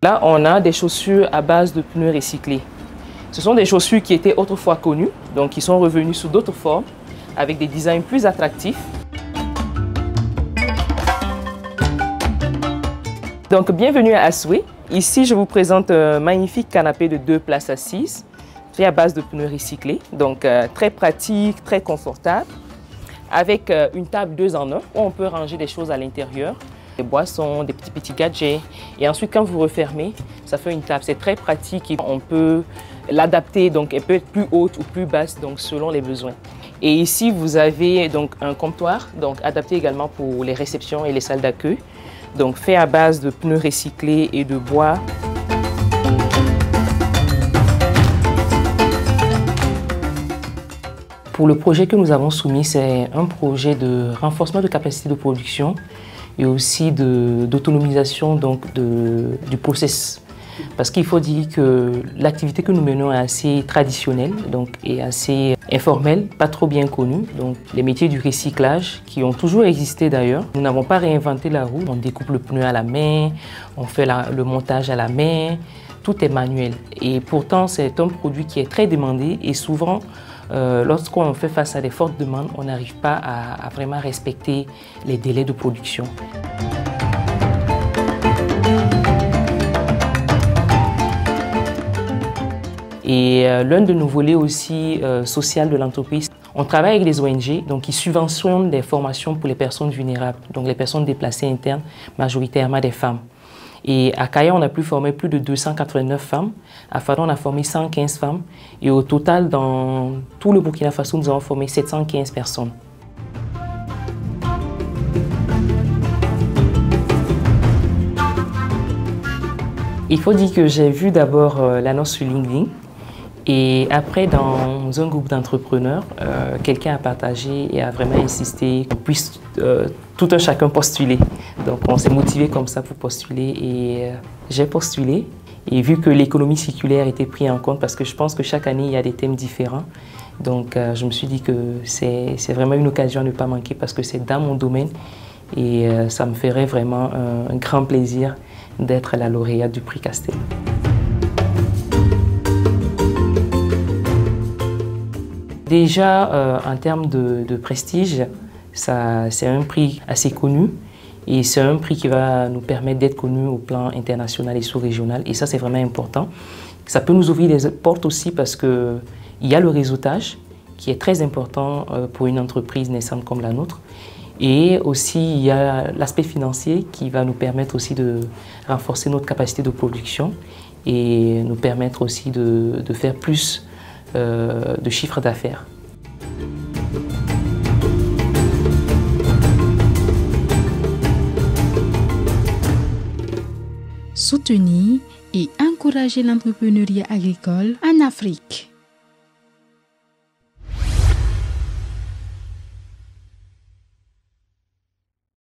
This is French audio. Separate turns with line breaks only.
Là, on a des chaussures à base de pneus recyclés. Ce sont des chaussures qui étaient autrefois connues, donc qui sont revenues sous d'autres formes, avec des designs plus attractifs. Donc, bienvenue à Aswe. Ici, je vous présente un magnifique canapé de 2 places assises, fait à base de pneus recyclés, donc très pratique, très confortable, avec une table 2 en 1 où on peut ranger des choses à l'intérieur. Des boissons, des petits gadgets. Et ensuite, quand vous refermez, ça fait une table. C'est très pratique et on peut l'adapter. Donc, elle peut être plus haute ou plus basse, donc selon les besoins. Et ici, vous avez donc un comptoir, donc adapté également pour les réceptions et les salles d'accueil. Donc, fait à base de pneus recyclés et de bois. Pour le projet que nous avons soumis, c'est un projet de renforcement de capacité de production et aussi d'autonomisation du process. Parce qu'il faut dire que l'activité que nous menons est assez traditionnelle et assez informelle, pas trop bien connue. Donc les métiers du recyclage qui ont toujours existé d'ailleurs. Nous n'avons pas réinventé la roue. On découpe le pneu à la main, on fait le montage à la main, tout est manuel. Et pourtant c'est un produit qui est très demandé et souvent lorsqu'on fait face à des fortes demandes, on n'arrive pas à vraiment respecter les délais de production. Et l'un de nos volets aussi social de l'entreprise, on travaille avec des ONG donc, qui subventionnent des formations pour les personnes vulnérables, donc les personnes déplacées internes, majoritairement des femmes. Et à Kaya, on a pu former plus de 289 femmes. À Fada, on a formé 115 femmes. Et au total, dans tout le Burkina Faso, nous avons formé 715 personnes. Il faut dire que j'ai vu d'abord l'annonce sur LinkedIn. Et après, dans un groupe d'entrepreneurs, quelqu'un a partagé et a vraiment insisté qu'on puisse tout un chacun postuler. Donc on s'est motivé comme ça pour postuler et j'ai postulé. Et vu que l'économie circulaire était prise en compte, parce que je pense que chaque année il y a des thèmes différents, donc je me suis dit que c'est vraiment une occasion à ne pas manquer parce que c'est dans mon domaine et ça me ferait vraiment un grand plaisir d'être la lauréate du prix Castel. Déjà, en termes de prestige, c'est un prix assez connu et c'est un prix qui va nous permettre d'être connus au plan international et sous-régional. Et ça, c'est vraiment important. Ça peut nous ouvrir des portes aussi parce qu'il y a le réseautage qui est très important pour une entreprise naissante comme la nôtre. Et aussi, il y a l'aspect financier qui va nous permettre aussi de renforcer notre capacité de production et nous permettre aussi de faire plus de chiffre d'affaires.
Soutenir et encourager l'entrepreneuriat agricole en Afrique.